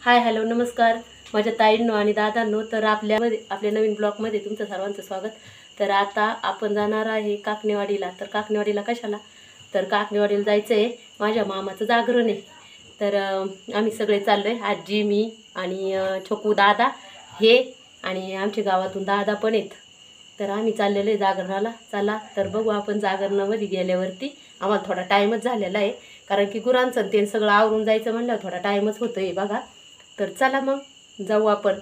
Hi hello नमस्कार माझ्या ताईंनो आणि दादांनो। तर आपल्या नवीन ब्लॉगमध्ये तुमचं सर्वांचं स्वागत। तर आता आपण जाणार आहे काकणेवाडीला। तर काकणेवाडीला कशाला? तर काकणेवाडीला जायचं आहे, माझ्या मामाचं जागरण आहे। तर आम्ही सगळे चाललोय, आजी मी आणि छोकू दादा हे आणि आमच्या गावातून दादा पण आहेत। तर आम्ही चाललेलो आहे जागरणाला। चला तर बघू आपण जागरणामध्ये गेल्यावरती आम्हाला थोडा टाईमच झालेला आहे, कारण की गुरांचं ते सगळं आवरून जायचं म्हणल्यावर थोडा टाईमच होतोय बघा। तर चला मग जाऊ आपण।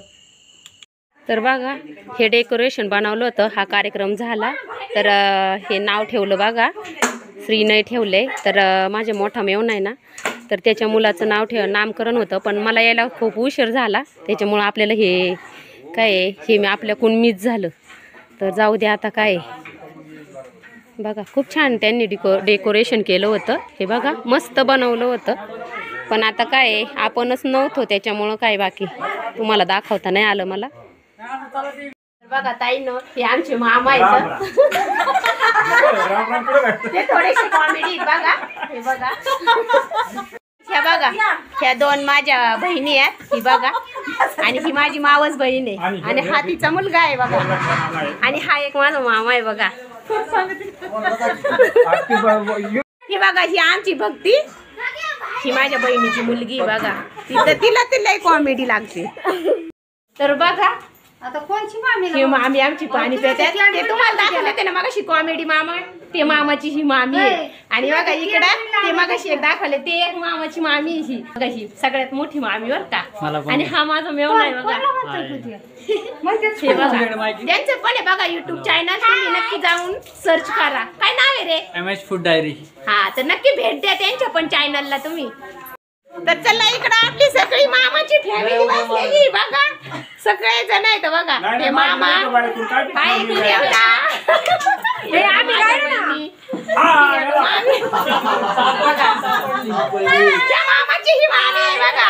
तर बघा हे डेकोरेशन बनवलं होतं, हा कार्यक्रम झाला तर हे नाव ठेवलं बघा, श्रीनय ठेवले। तर माझे मोठा मेवणा आहे ना, तर त्याच्या मुलाचं नामकरण होतं, पण मला यायला खूप उशीर झाला, त्याच्यामुळे आपल्याला हे काय हे आपल्याकडून मिस झालं। तर जाऊ दे आता काय। बघा खूप छान त्यांनी डेकोरेशन केलं होतं, हे बघा मस्त बनवलं होतं, पण आता काय आपणच नव्हतो त्याच्यामुळं काय बाकी तुम्हाला दाखवता नाही आलं मला। बघा ताईंनो हे आमचे मामा आहेत, ते थोडेसे कॉमेडी बघा। हे बघा ह्या बघा ह्या दोन माझ्या बहिणी आहेत, ही बघा, आणि ही माझी मावस बहीण आहे, आणि हा तिचा मुलगा आहे बघा, आणि हा एक माझा मामा आहे बघा। ही बघा ही आमची भक्ती, ही माझ्या बहिणीची मुलगी बघा, तिला कॉमेडी लागते। तर बघा आता कोणची मामी ही मामी आमची पाणी पितात, ते तुम्हाला दाखवलं ते ना मगाशी कॉमेडी मामा, ते मामाची ही मामी आहे, आणि बघा इकडं ते मगाशी एक दाखवले ते एक मामाची मामी, ही बघा ही सगळ्यात मोठी मामी बर का, आणि हा माझा मेवणा आहे बघा। हे बघा त्यांचं पण आहे बघा YouTube चॅनल, तुम्ही नक्की जाऊन सर्च करा, काय नाव आहे रे? MS food diary. हा तर नक्की भेट द्या त्यांच्या पण चॅनलला तुम्ही। तर चला इकडं आपली सगळी मामाची फॅमिली बसलेली बघा, सगळे जण आहेत बघा, हे मामा हाय मेवणा, हे आम्ही बहिणी, त्या मामाची ही मामी आहे बघा,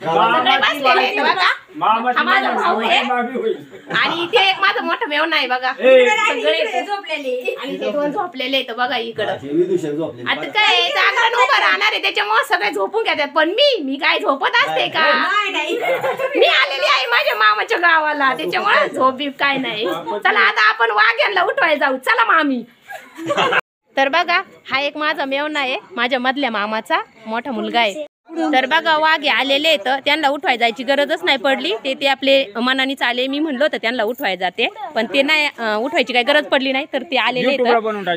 सगळे बसलेले आहेत बघा। हा माझा भाऊ आहे, आणि ते एक माझा मोठा मेवणा आहे बघा, सगळे झोपलेले, आणि ते दोन झोपलेले आहेत बघा इकडं। आता काय जागरण उभं राहणार आहे त्याच्यामुळे सगळे झोपून घेतात, पण मी काय झोपत असते का? मी आलेली आहे माझ्या मामाच्या गावाला, त्याच्यामुळे झोप बीप काय नाही। चला आता आपण वाघ्यांना उठवायला जाऊ, चला मामी। तर बघा हा एक माझा मेवणा आहे, माझ्या मधल्या मामाचा मोठा मुलगा आहे। तर बघा वाघे आलेले तर त्यांना उठवाय जायची गरजच नाही पडली, ते आपले मनानेच आले। मी म्हणलो तर त्यांना उठवाय जाते, पण ते नाही उठवायची काही गरज पडली नाही, तर ते आलेले तर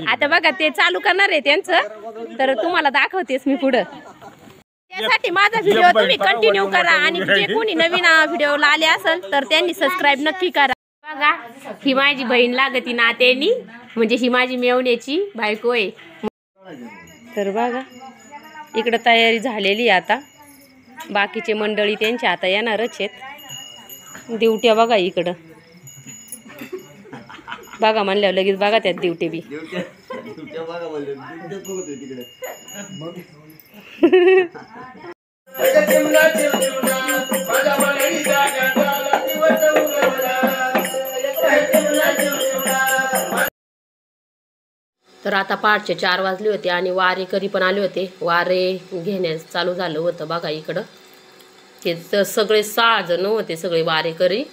आता बघा ते चालू करणार आहे त्यांचं, तर तुम्हाला दाखवतेस मी पुढं। त्यासाठी माझा व्हिडिओ तुम्ही कंटिन्यू करा, आणि जे कोणी नवीन व्हिडिओला आले असेल तर त्यांनी सबस्क्राईब नक्की करा। बघा ही माझी बहीण लागती नात्यानी, म्हणजे ही माझी मेवण्याची बायको आहे। तर बघा इकडं तयारी झालेली आहे, आता बाकीचे मंडळी त्यांच्या आता येणारच आहेत। दिवट्या बघा इकडं बघा म्हणल्यावर लगेच बघा त्यात दिवटे बी। तर आता पहाटे 4 वाजले होते, आणि वारेकरी पण आले होते, वारे घेण्यास चालू झालं होतं बघा इकडं। ते तर सगळे 6 जण होते, सगळे वारेकरी।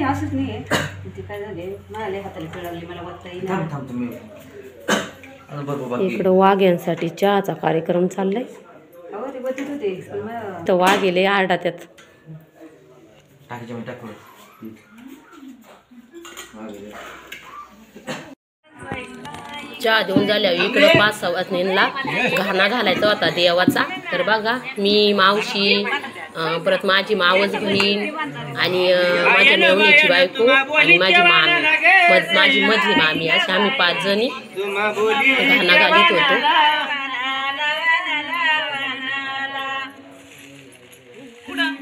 असंच नाही ते काय झाले, मला हाताला पिळाली, मला वाटतं इकडं वाघ्यांसाठी चहाचा कार्यक्रम चाललाय, तर वाघ गेले आरडा त्यात। चहा देऊन झाल्यावर इकडे 5-6 वाजता घाणा घालायचा होता देवाचा। तर बघा मी, मावशी, परत माझी मावस बहीण, आणि माझ्या मेवणीची बायको, आणि माझी मामी, माझी मधली मामी, अशी आम्ही 5 जणी घाणा घालीत होतो।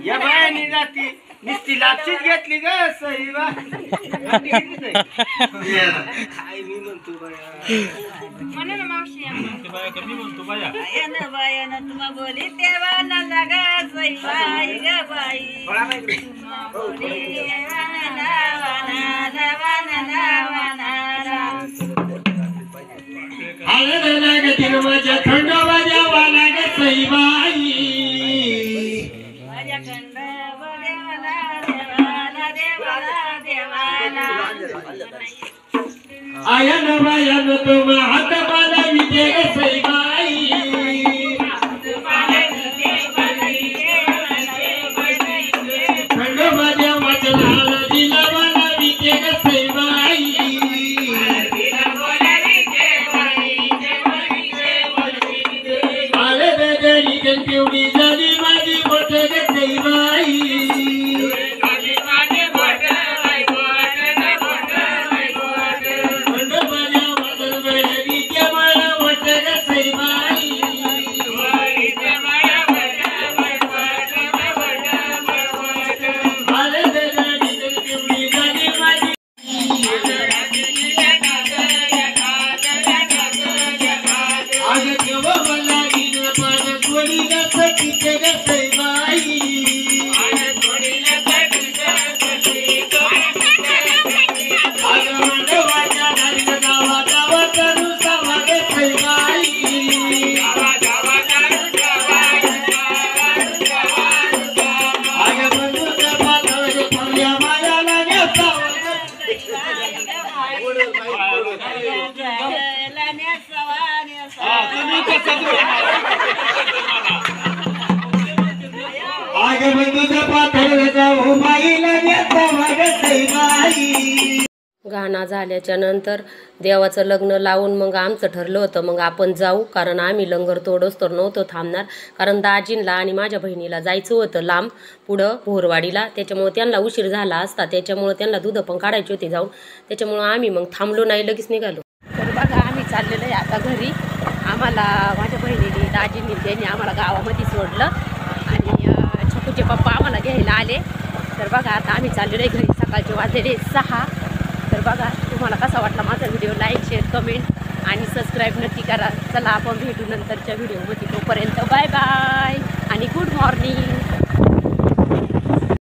या बायानी जाती नुसती लापशीच घेतली ग सईबा काय मी म्हणतो बाया म्हणा ना मावशी बाया कमी म्हणतो बाया बायानं तुम्हा बोली तेव्हा न लगा सई बाई ग बाई बोली माझ्या खंडोबाच्या वाला ग सईबाई माझ्या खंड देवाला आयन बायन तुम हात मला विजय ग सईबाई खंडोबाच्या वाचनाला दिला मला विजय ग सईबाई पिवडी झाली माझी बोट ग सईबाई खंडोबाच्या वाचनाला मला बोट ग सईबाई पिवडी झाली माझी आज केव्हा मला गिन पान सोडीला सखीचे ग सईबाई आज मांडवाच्या डाळीत गावा गावा करू सावा ग सईबाई आज बंधूच्या पातळ फुल्या मायाला नेसावा आगे बंधूचा पातळ जाऊ माईला नेसावा ग सईबाई गाणं झाल्याच्या नंतर देवाचं लग्न लावून मग आमचं ठरलं होतं मग आपण जाऊ, कारण आम्ही लंगर तोडच तर नव्हतो थांबणार, कारण दाजींला आणि माझ्या बहिणीला जायचं होतं लांब पुढं भोरवाडीला, त्याच्यामुळे त्यांना उशीर झाला असता, त्याच्यामुळे त्यांना दूध पण काढायची होती जाऊन, त्याच्यामुळं आम्ही मग थांबलो नाही, लगेच निघालो. तर बघा आम्ही चाललेलो आहे आता घरी. आम्हाला माझ्या बहिणीने दाजींनी त्यांनी आम्हाला गावामध्ये सोडलं आणि छकूचे पप्पा आम्हाला घ्यायला आले. तर बघा आता आम्ही चाललेलो आहे घरी. सकाळचे वाजलेले 6. तर बघा तुम्हाला कसा वाटला माझा व्हिडिओ, लाईक शेअर कमेंट आणि सबस्क्राईब नक्की करा. चला आपण भेटू नंतरच्या व्हिडिओमध्ये, तोपर्यंत बाय बाय आणि गुड मॉर्निंग.